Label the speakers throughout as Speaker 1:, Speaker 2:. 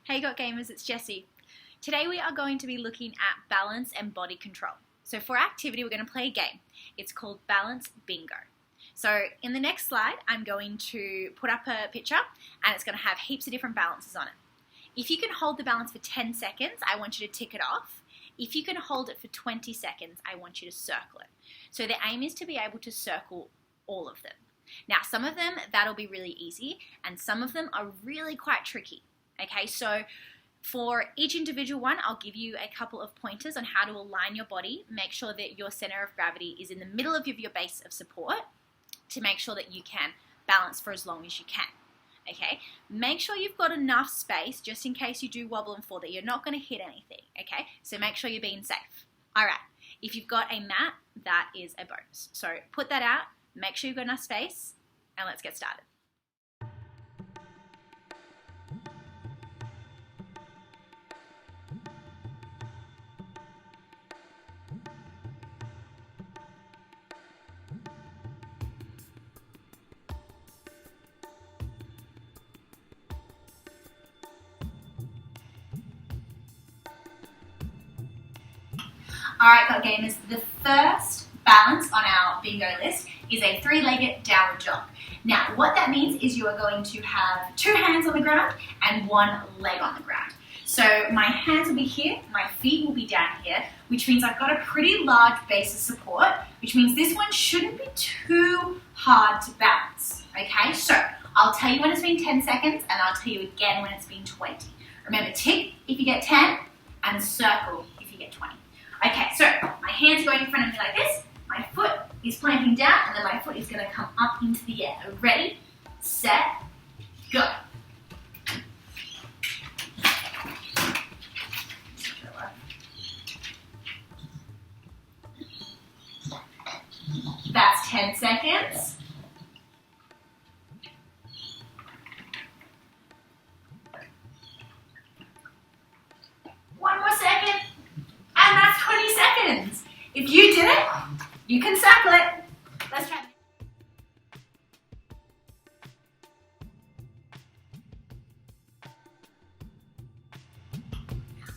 Speaker 1: Hey Got Gamers, it's Jessie. Today we are going to be looking at balance and body control. So for our activity, we're going to play a game. It's called Balance Bingo. So in the next slide, I'm going to put up a picture and it's going to have heaps of different balances on it. If you can hold the balance for 10 seconds, I want you to tick it off. If you can hold it for 20 seconds, I want you to circle it. So the aim is to be able to circle all of them. Now, some of them, that'll be really easy, and some of them are really quite tricky. Okay, so for each individual one, I'll give you a couple of pointers on how to align your body. Make sure that your center of gravity is in the middle of your base of support to make sure that you can balance for as long as you can. Okay, make sure you've got enough space just in case you do wobble and fall, that you're not going to hit anything. Okay, so make sure you're being safe. All right, if you've got a mat, that is a bonus. So put that out, make sure you've got enough space, and let's get started. Alright, Got Gamers, the first balance on our bingo list is a three-legged downward dog. Now, what that means is you are going to have two hands on the ground and one leg on the ground. So my hands will be here, my feet will be down here, which means I've got a pretty large base of support, which means this one shouldn't be too hard to balance. Okay, so I'll tell you when it's been 10 seconds and I'll tell you again when it's been 20. Remember, tick if you get 10 and circle if you get 20. Okay, so my hands are going in front of me like this, my foot is planting down, and then my foot is going to come up into the air. Ready, set, go. That's 10 seconds. One more second. And that's 20 seconds. If you did it, you can circle it. Let's try.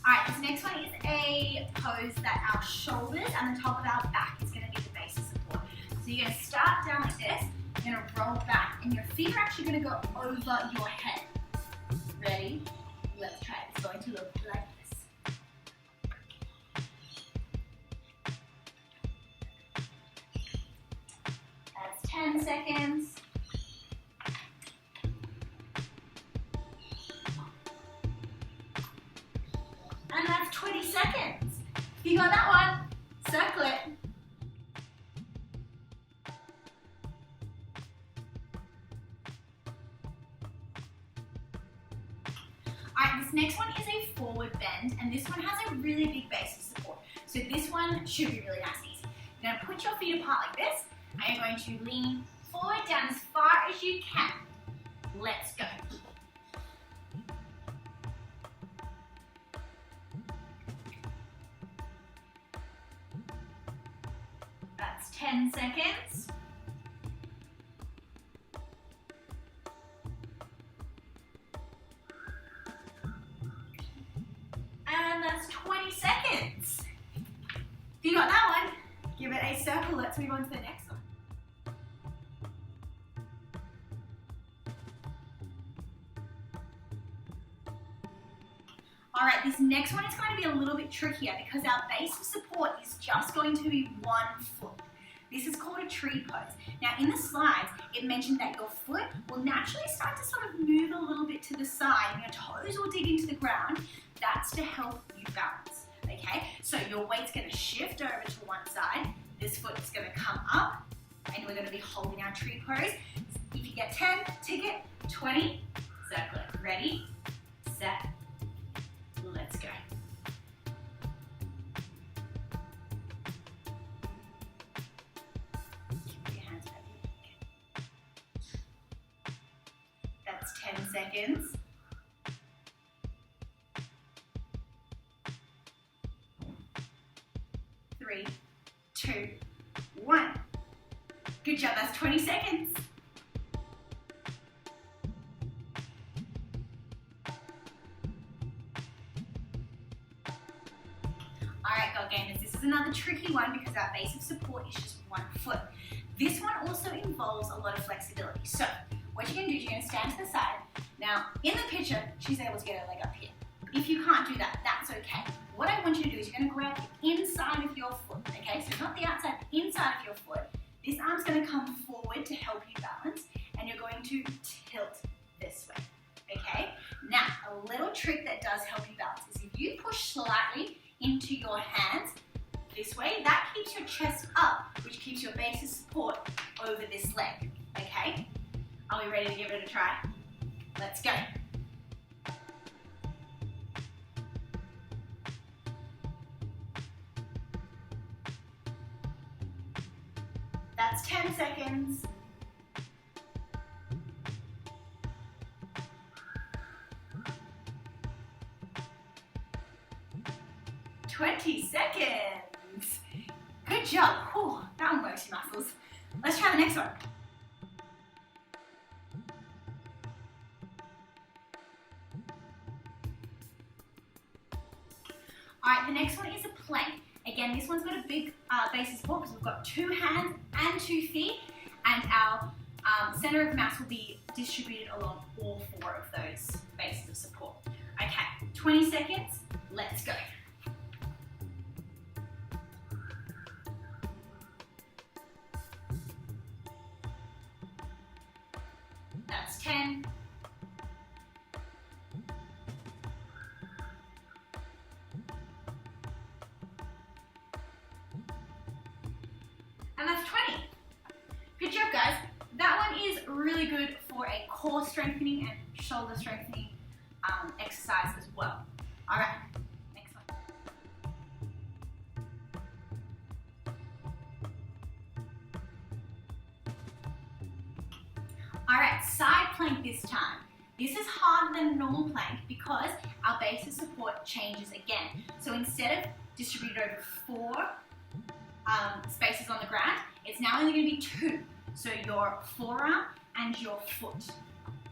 Speaker 1: Alright, this next one is a pose that our shoulders and the top of our back is going to be the base of support. So you're going to start down like this, you're going to roll back, and your feet are actually going to go over your head. Ready? Let's try it. It's going to look like this. That's 10 seconds. And that's 20 seconds. If you got that one, circle it. Alright, this next one is a forward bend, and this one has a really big base of support. So this one should be really nice and easy. You're going to put your feet apart like this, and you're going to lean forward down as far as you can. Let's go. That's 10 seconds. And that's 20 seconds. If you got that one, give it a circle. Let's move on to the next one. Alright, this next one is going to be a little bit trickier because our base of support is just going to be one foot. This is called a tree pose. Now in the slides, it mentioned that your foot will naturally start to sort of move a little bit to the side and your toes will dig into the ground. That's to help you balance, okay? So your weight's going to shift over to one side, this foot is going to come up, and we're going to be holding our tree pose. If you get 10, tick it, 20, circle it. Ready, set, let's go. Keep your hands ready. That's 10 seconds. Three, two, one. Good job, that's 20 seconds. Alright, God Gamers, this is another tricky one because our base of support is just 1 foot. This one also involves a lot of flexibility. So, what you're going to do is you're going to stand to the side. Now, in the picture, she's able to get her leg up here. If you can't do that, that's okay. What I want you to do is you're going to grab the inside of your foot, okay? So not the outside, the inside of your foot. This arm's going to come forward to help you balance, and you're going to tilt this way, okay? Now, a little trick that does help you balance is if you push slightly into your hands this way, that keeps your chest up, which keeps your base of support over this leg, okay? Are we ready to give it a try? Let's go. That's 10 seconds. $20 seconds. Good job. Whew, that one works your muscles. Let's try the next one. Alright, the next one is a plank. Again, this one's got a big base of support because we've got 2 hands and 2 feet, and our center of mass will be distributed along all 4 of those bases of support. Okay, 20 seconds, let's go. That's 10. And that's 20. Good job, guys. That one is really good for a core strengthening and shoulder strengthening exercise as well. All right, next one. All right, side plank this time. This is harder than a normal plank because our base of support changes again. So instead of distributed over 4 spaces on the ground, it's now only going to be 2. So your forearm and your foot,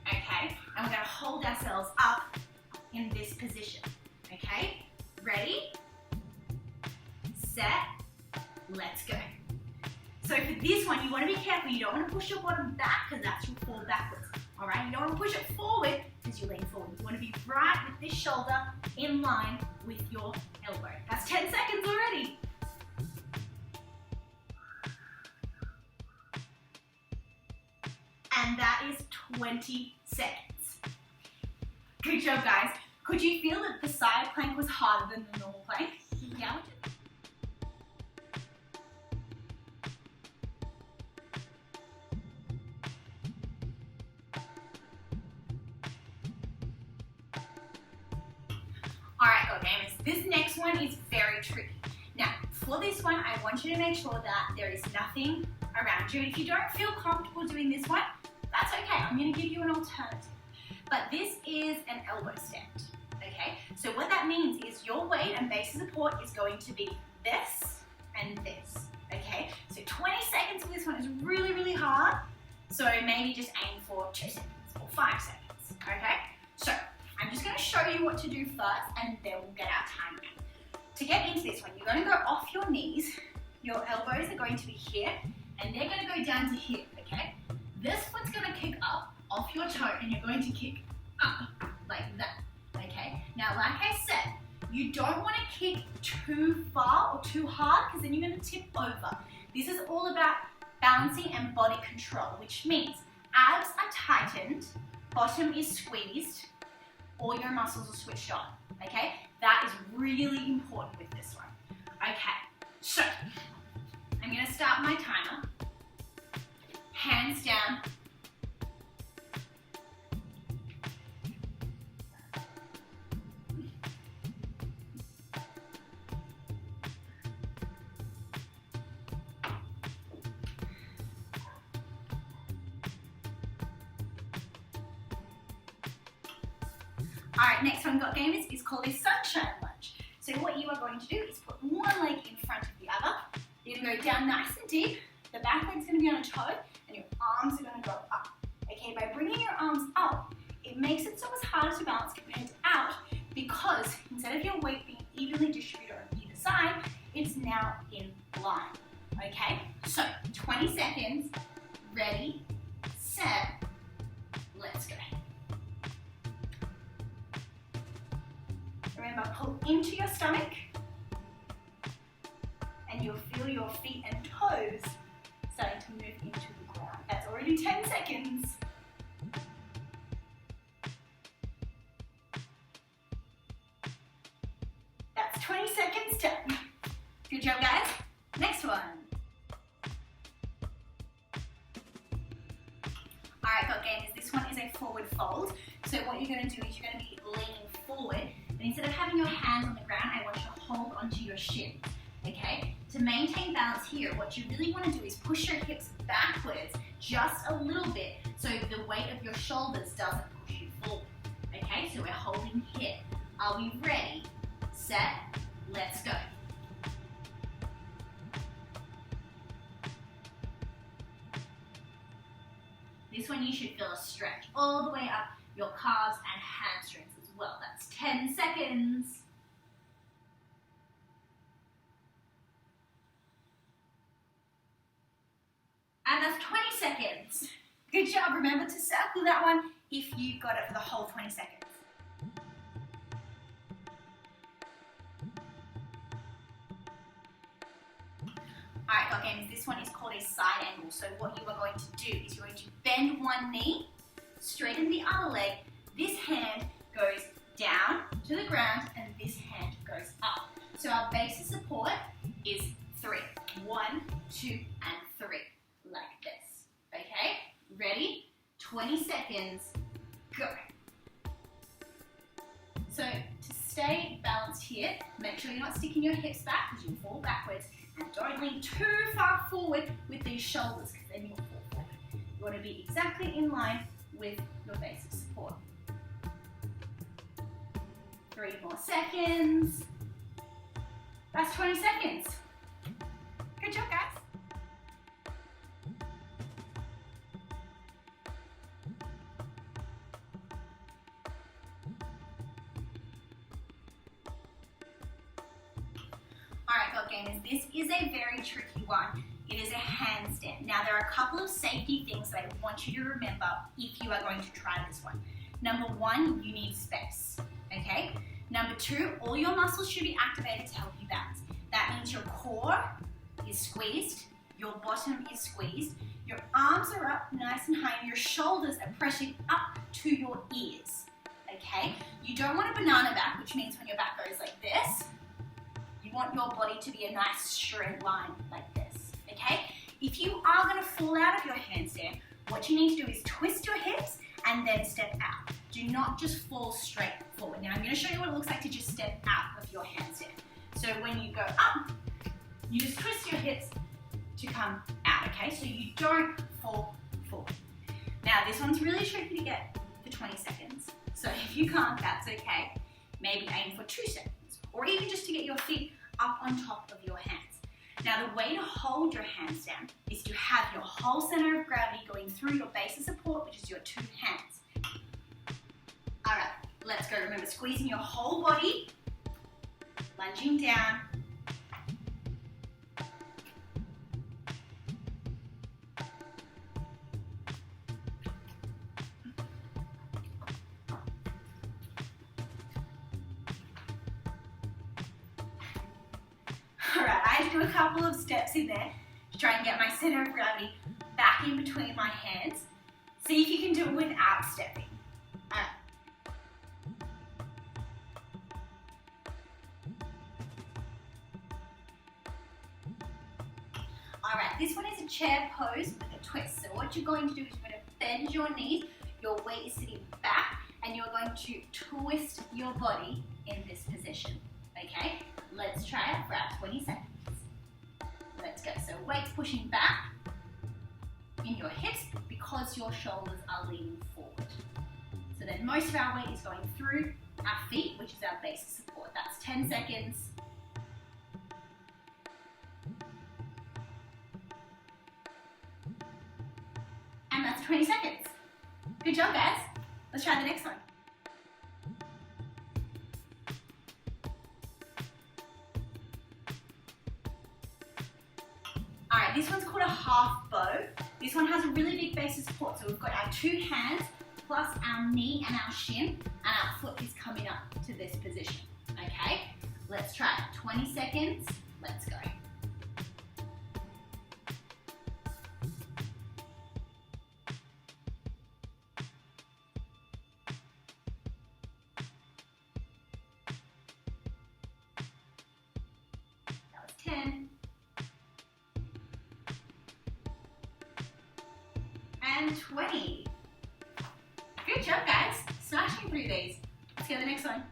Speaker 1: okay? And we're going to hold ourselves up in this position, okay? Ready, set, let's go. So for this one, you want to be careful. You don't want to push your bottom back because that's will fall backwards, all right? You don't want to push it forward because you lean forward. You want to be right with this shoulder in line with your elbow. That's 10 seconds already. And that is 20 seconds. Good job, guys. Could you feel that the side plank was harder than the normal plank? Yeah. Alright, God Gamers, this next one is very tricky. Now, for this one, I want you to make sure that there is nothing around you. And if you don't feel comfortable doing this one, that's okay. I'm going to give you an alternative. But this is an elbow stand, okay? So what that means is your weight and base of support is going to be this and this, okay? So 20 seconds for this one is really, really hard. So maybe just aim for 2 seconds or 5 seconds, okay? So I'm just going to show you what to do first, and then we'll get our time in. To get into this one, you're going to go off your knees. Your elbows are going to be here, and they're going to go down to here, okay? This foot's going to kick up off your toe, and you're going to kick up like that, okay? Now, like I said, you don't want to kick too far or too hard because then you're going to tip over. This is all about balancing and body control, which means abs are tightened, bottom is squeezed, all your muscles are switched on, okay? That is really important with this one. Okay, so I'm going to start my timer. Hands down. Alright, next one, got gamers, is called a sunshine lunge. So what you are going to do is put one leg in front of the other. You're going to go down nice and deep. The back leg's going to be on a toe, and your arms are going to go up. Okay, by bringing your arms up, it makes it so it's harder to balance compared to out, because instead of your weight being evenly distributed on either side, now in line. Okay, so 20 seconds, ready, set, let's go. Remember, pull into your stomach and you'll feel your feet and toes starting to move into the ground. That's already 10 seconds. That's 20 seconds done. Good job, guys. Next one. Alright, got gamers, this one is a forward fold. So what you're going to do is you're going to be leaning forward, and instead of having your hands on the ground, I want you to hold onto your shins. Okay? To maintain balance here, what you really want to do is push your hips backwards just a little bit so the weight of your shoulders doesn't push you forward. Okay? So we're holding here. Are we ready? Set, let's go. This one you should feel a stretch all the way up your calves and hamstrings as well. That's 10 seconds. And that's 20 seconds. Good job. Remember to circle that one if you got it for the whole 20 seconds. Alright, got gamers, this one is called a side angle. So what you are going to do is you're going to bend one knee, straighten the other leg. This hand goes down to the ground and this hand goes up. So our base of support is 3. 1, 2, and 3. Like this. Okay? Ready? 20 seconds. Go. So to stay balanced here, make sure you're not sticking your hips back because you'll fall backwards. And don't lean too far forward with these shoulders because then you'll fall forward. You want to be exactly in line with your base of support. 3 more seconds. That's 20 seconds. Good job, guys. Alright, God Gamers, this is a very tricky one. It is a handstand. Now, there are a couple of safety things that I want you to remember if you are going to try this one. Number 1, you need space, okay? Number 2, all your muscles should be activated to help you balance. That means your core is squeezed, your bottom is squeezed, your arms are up nice and high, and your shoulders are pressing up to your ears, okay? You don't want a banana back, which means when your back goes like this, you want your body to be a nice straight line like this, okay? If you are gonna fall out of your handstand, what you need to do is twist your hips and then step out. Do not just fall straight forward. Now I'm gonna show you what it looks like to just step out of your handstand. So when you go up, you just twist your hips to come out, okay? So you don't fall forward. Now this one's really tricky to get for 20 seconds. So if you can't, that's okay. Maybe aim for 2 seconds, or even just to get your feet up on top of your hands. Now the way to hold your handstand is to have your whole center of gravity going through your base of support, which is your 2 hands. All right, let's go. Remember, squeezing your whole body, lunging down. All right, I had to do a couple of steps in there to try and get my center of gravity back in between my hands. See if you can do it without stepping. All right. All right, this one is a chair pose with a twist. So what you're going to do is you're going to bend your knees, your weight is sitting back, and you're going to twist your body in this position, okay? Let's try it for our 20 seconds. Let's go. So weight's pushing back in your hips because your shoulders are leaning forward. So then most of our weight is going through our feet, which is our base of support. That's 10 seconds. And that's 20 seconds. Good job, guys. Let's try the next one. right, this one's called a half bow. This one has a really big base of support. So we've got our two hands plus our knee and our shin, and our foot is coming up to this position. Okay, let's try it. 20 seconds. Let's go. That was 10. And 20. Good job, guys. Smashing through these. Let's go to the next one.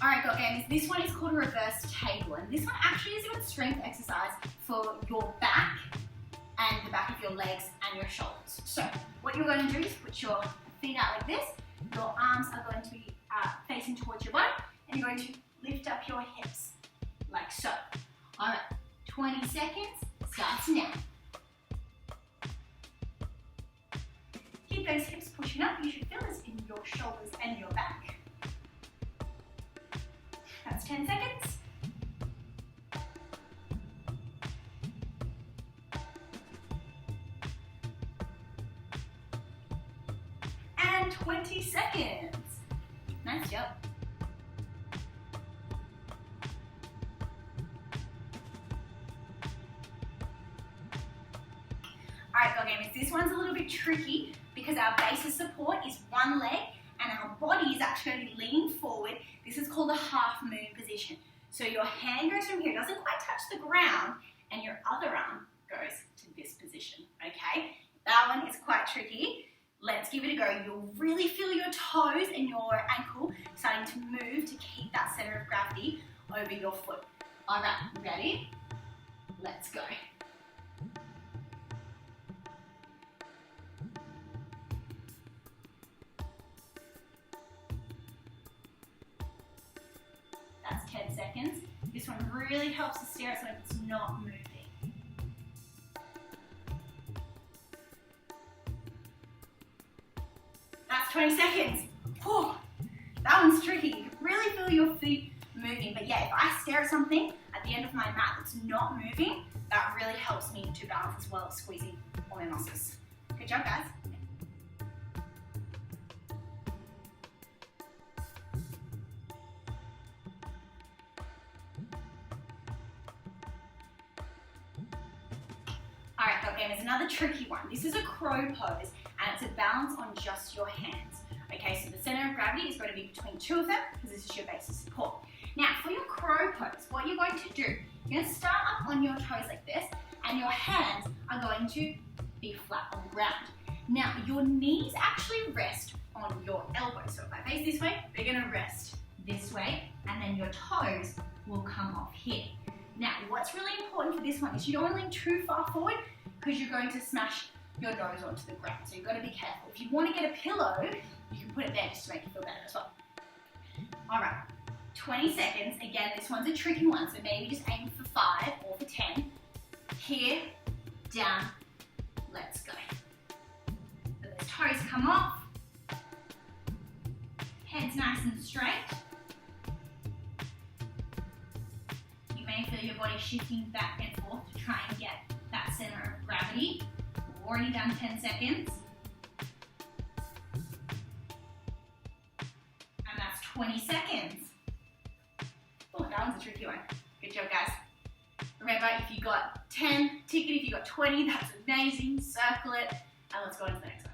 Speaker 1: Alright, go games. This one is called a reverse table, and this one actually is a good strength exercise for your back and the back of your legs and your shoulders. So what you're going to do is put your feet out like this. Your arms are going to be facing towards your body, and you're going to lift up your hips like so. Alright, 20 seconds, starts now. Keep those hips pushing up. You should feel this in your shoulders and your back. That's 10 seconds. And 20 seconds. Nice job. Alright, go gamers, this one's a little bit tricky because our base of support is one leg and our body is actually going to be leaning forward. This is called a half moon position. So your hand goes from here, doesn't quite touch the ground, and your other arm goes to this position, okay? That one is quite tricky. Let's give it a go. You'll really feel your toes and your ankle starting to move to keep that center of gravity over your foot. All right, ready? Let's go. That's 10 seconds. This one really helps to steer it so it's not moving. That's 20 seconds. Whew. That one's tricky. You can really feel your feet moving. But yeah, if I stare at something at the end of my mat that's not moving, that really helps me to balance as well as squeezing all my muscles. Good job, guys. Alright, okay, there's another tricky one. This is a crow pose, and it's a balance on just your hands. Okay, so the center of gravity is going to be between two of them, because this is your base of support. Now, for your crow pose, what you're going to do, you're going to start up on your toes like this, and your hands are going to be flat on the ground. Now, your knees actually rest on your elbows. So if I face this way, they're going to rest this way, and then your toes will come off here. Now, what's really important for this one is you don't want to lean too far forward because you're going to smash your nose onto the ground. So you've got to be careful. If you want to get a pillow, you can put it there just to make you feel better as well. All right, 20 seconds. Again, this one's a tricky one, so maybe just aim for 5 or for 10. Here, down, let's go. So those toes come off. Head's nice and straight. Feel your body shifting back and forth to try and get that center of gravity. We've already done 10 seconds. And that's 20 seconds. Oh, that one's a tricky one. Good job, guys. Remember, if you got 10, tick it. If you got 20, that's amazing. Circle it. And let's go on to the next one.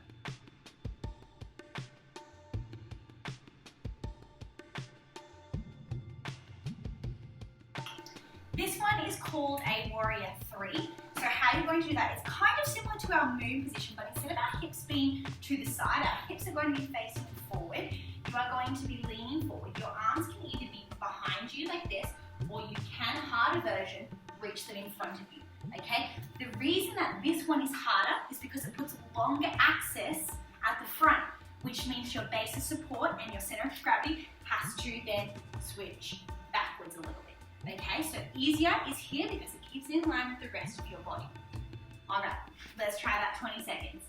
Speaker 1: This one is called a warrior 3. So how you're going to do that is kind of similar to our moon position, but instead of our hips being to the side, our hips are going to be facing forward. You are going to be leaning forward. Your arms can either be behind you like this, or you can, harder version, reach them in front of you, okay? The reason that this one is harder is because it puts longer axis at the front, which means your base of support and your center of gravity has to then switch backwards a little bit. Okay, so easier is here because it keeps it in line with the rest of your body. All right, let's try that 20 seconds.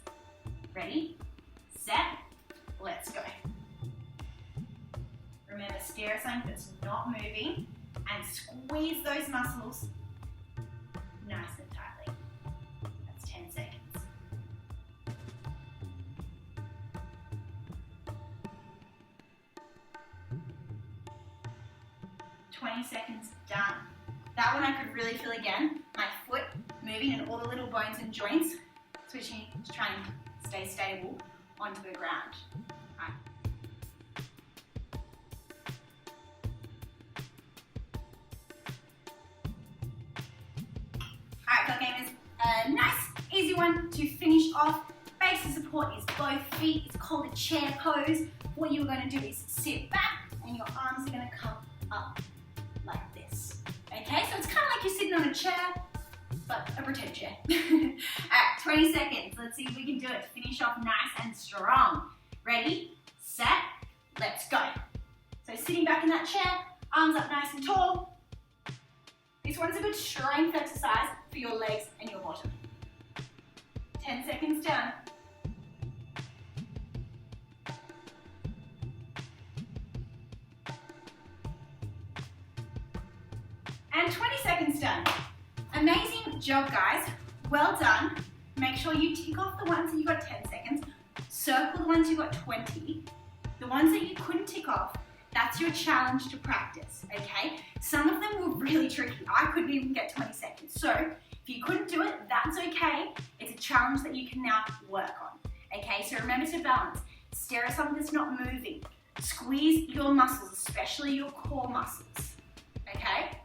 Speaker 1: Ready, set, let's go. Remember, stare at something that's not moving and squeeze those muscles nice and tightly. That's 10 seconds. 20 seconds, done. That one I could really feel again, my foot moving and all the little bones and joints switching to try and stay stable onto the ground. Alright, PLOW gamers, a nice easy one to finish off. Base of support is both feet. It's called a chair pose. What you're going to do is sit back and your arms are going to come up like this. Okay, so it's kind of like you're sitting on a chair, but a pretend chair. Alright, 20 seconds. Let's see if we can do it. Finish off nice and strong. Ready, set, let's go. So sitting back in that chair, arms up nice and tall. This one's a good strength exercise for your legs and your bottom. 10 seconds down. And 20 seconds done. Amazing job, guys. Well done. Make sure you tick off the ones that you got 10 seconds. Circle the ones you got 20. The ones that you couldn't tick off, that's your challenge to practice, okay? Some of them were really tricky. I couldn't even get 20 seconds. So if you couldn't do it, that's okay. It's a challenge that you can now work on, okay? So remember to balance. Stare at something that's not moving. Squeeze your muscles, especially your core muscles, okay?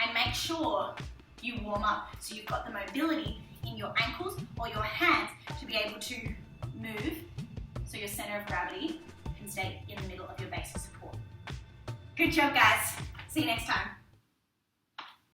Speaker 1: And make sure you warm up so you've got the mobility in your ankles or your hands to be able to move so your center of gravity can stay in the middle of your base of support. Good job, guys. See you next time.